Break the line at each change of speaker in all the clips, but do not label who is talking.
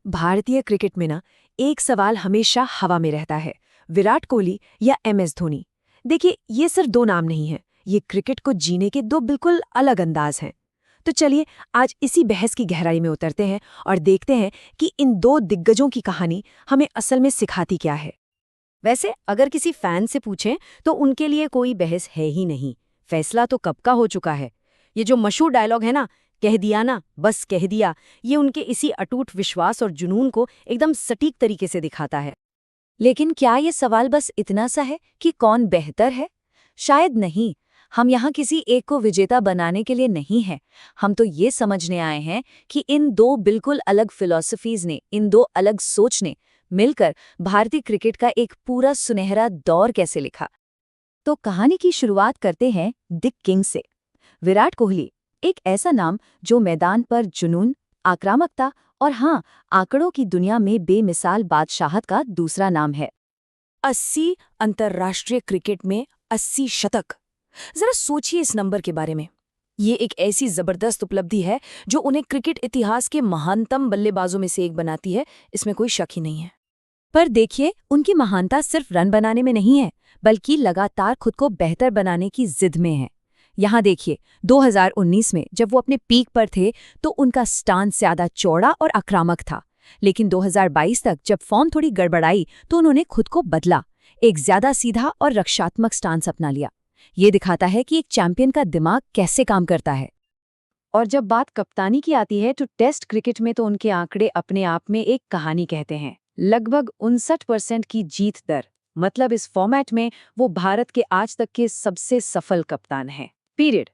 भारतीय क्रिकेट में ना एक सवाल हमेशा हवा में रहता है, विराट कोहली या एमएस धोनी। देखिए, ये सिर्फ दो नाम नहीं हैं, ये क्रिकेट को जीने के दो बिल्कुल अलग अंदाज हैं। तो चलिए आज इसी बहस की गहराई में उतरते हैं और देखते हैं कि इन दो दिग्गजों की कहानी हमें असल में सिखाती क्या है।
वैसे अगर किसी फैन से पूछें तो उनके लिए कोई बहस है ही नहीं, फैसला तो कब का हो चुका है। ये जो मशहूर डायलॉग है ना, कह दिया ना बस कह दिया, ये उनके इसी अटूट विश्वास और जुनून को एकदम सटीक तरीके से दिखाता है।
लेकिन क्या ये सवाल बस इतना सा है कि कौन बेहतर है? शायद नहीं। हम यहाँ किसी एक को विजेता बनाने के लिए नहीं हैं। हम तो ये समझने आए हैं कि इन दो बिल्कुल अलग फिलॉसफीज ने, इन दो अलग सोच ने मिलकर भारतीय क्रिकेट का एक पूरा सुनहरा दौर कैसे लिखा। तो कहानी की शुरुआत करते हैं द किंग से। विराट कोहली एक ऐसा नाम जो मैदान पर जुनून, आक्रामकता और हाँ, आंकड़ों की दुनिया में बेमिसाल बादशाहत का दूसरा नाम है।
80 अंतर्राष्ट्रीय क्रिकेट में 80 शतक। जरा सोचिए इस नंबर के बारे में। ये एक ऐसी जबरदस्त उपलब्धि है जो उन्हें क्रिकेट इतिहास के महानतम बल्लेबाजों में से एक बनाती है, इसमें कोई शक ही नहीं है।
पर देखिए, उनकी महानता सिर्फ रन बनाने में नहीं है, बल्कि लगातार खुद को बेहतर बनाने की जिद में है। यहाँ देखिए, 2019 में जब वो अपने पीक पर थे तो उनका स्टांस ज्यादा चौड़ा और आक्रामक था, लेकिन 2022 तक जब फॉर्म थोड़ी गड़बड़ाई तो उन्होंने खुद को बदला, एक ज्यादा सीधा और रक्षात्मक स्टांस अपना लिया। ये दिखाता है कि एक चैंपियन का दिमाग कैसे काम करता है।
और जब बात कप्तानी की आती है तो टेस्ट क्रिकेट में तो उनके आंकड़े अपने आप में एक कहानी कहते हैं। लगभग 59% की जीत दर, मतलब इस फॉर्मेट में वो भारत के आज तक के सबसे सफल कप्तान हैं। पीरियड।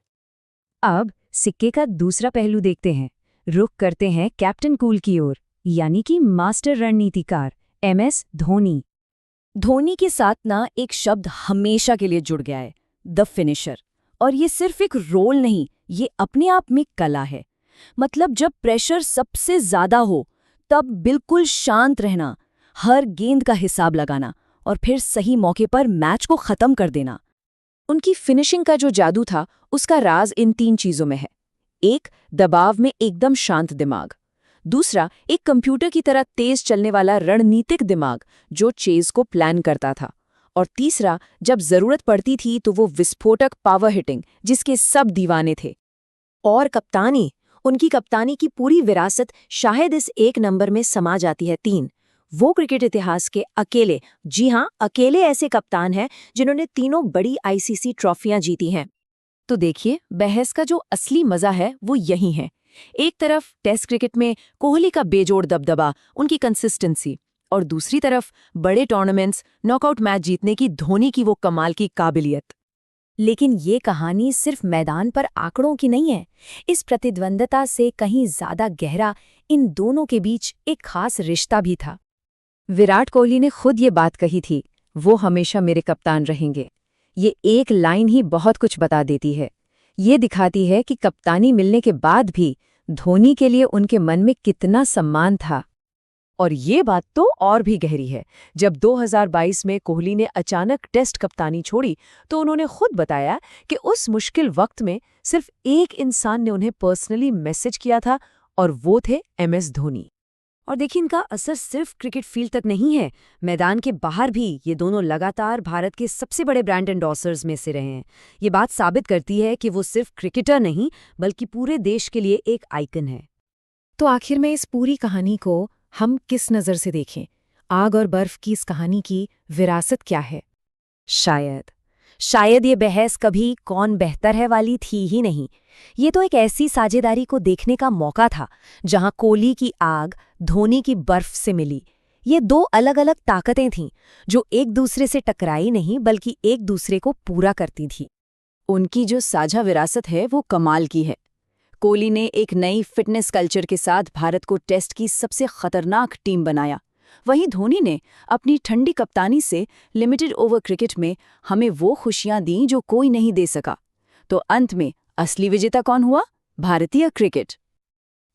अब सिक्के का दूसरा पहलू देखते हैं। रुख करते हैं कैप्टन कूल की ओर, यानी कि मास्टर रणनीतिकार एमएस धोनी।
धोनी के साथ ना एक शब्द हमेशा के लिए जुड़ गया है, द फिनिशर। और ये सिर्फ एक रोल नहीं, ये अपने आप में कला है। मतलब जब प्रेशर सबसे ज्यादा हो तब बिल्कुल शांत रहना, हर गेंद का हिसाब लगाना और फिर सही मौके पर मैच को खत्म कर देना। उनकी फिनिशिंग का जो जादू था उसका राज इन 3 चीजों में है। एक, दबाव में एकदम शांत दिमाग। दूसरा, एक कंप्यूटर की तरह तेज चलने वाला रणनीतिक दिमाग जो चेज को प्लान करता था। और तीसरा, जब जरूरत पड़ती थी तो वो विस्फोटक पावर हिटिंग जिसके सब दीवाने थे।
और कप्तानी, उनकी कप्तानी की पूरी विरासत शायद इस एक नंबर में समा जाती है, 3। वो क्रिकेट इतिहास के अकेले, जी हां, अकेले ऐसे कप्तान हैं जिन्होंने तीनों बड़ी आईसीसी ट्रॉफियां जीती हैं।
तो देखिए, बहस का जो असली मजा है वो यही है। एक तरफ टेस्ट क्रिकेट में कोहली का बेजोड़ दबदबा, उनकी कंसिस्टेंसी, और दूसरी तरफ बड़े टूर्नामेंट्स, नॉकआउट मैच जीतने की धोनी की वो कमाल की काबिलियत।
लेकिन ये कहानी सिर्फ मैदान पर आंकड़ों की नहीं है। इस प्रतिद्वंदता से कहीं ज्यादा गहरा इन दोनों के बीच एक खास रिश्ता भी था।
विराट कोहली ने खुद ये बात कही थी, वो हमेशा मेरे कप्तान रहेंगे। ये एक लाइन ही बहुत कुछ बता देती है। ये दिखाती है कि कप्तानी मिलने के बाद भी धोनी के लिए उनके मन में कितना सम्मान था। और ये बात तो और भी गहरी है। जब 2022 में कोहली ने अचानक टेस्ट कप्तानी छोड़ी तो उन्होंने खुद बताया कि उस मुश्किल वक्त में सिर्फ एक इंसान ने उन्हें पर्सनली मैसेज किया था, और वो थे एमएस धोनी। और देखिए, इनका असर सिर्फ क्रिकेट फील्ड तक नहीं है, मैदान के बाहर भी ये दोनों लगातार भारत के सबसे बड़े ब्रांड एंडोर्सर्स में से रहे हैं। ये बात साबित करती है कि वो सिर्फ क्रिकेटर नहीं बल्कि पूरे देश के लिए एक आइकन है।
तो आखिर में इस पूरी कहानी को हम किस नज़र से देखें? आग और बर्फ की इस कहानी की विरासत क्या है?
शायद ये बहस कभी कौन बेहतर है वाली थी ही नहीं। ये तो एक ऐसी साझेदारी को देखने का मौका था जहां कोहली की आग धोनी की बर्फ से मिली। ये दो अलग अलग ताकतें थीं जो एक दूसरे से टकराई नहीं बल्कि एक दूसरे को पूरा करती थी।
उनकी जो साझा विरासत है वो कमाल की है। कोहली ने एक नई फिटनेस कल्चर के साथ भारत को टेस्ट की सबसे खतरनाक टीम बनाया। वहीं धोनी ने अपनी ठंडी कप्तानी से लिमिटेड ओवर क्रिकेट में हमें वो खुशियां दी जो कोई नहीं दे सका। तो अंत में असली विजेता कौन हुआ? भारतीय क्रिकेट।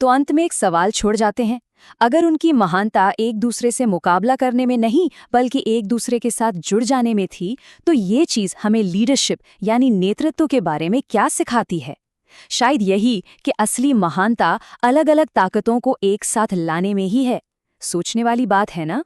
तो अंत में एक सवाल छोड़ जाते हैं, अगर उनकी महानता एक दूसरे से मुकाबला करने में नहीं बल्कि एक दूसरे के साथ जुड़ जाने में थी, तो ये चीज़ हमें लीडरशिप यानी नेतृत्व के बारे में क्या सिखाती है? शायद यही कि असली महानता अलग अलग ताकतों को एक साथ लाने में ही है।
सोचने वाली बात है ना।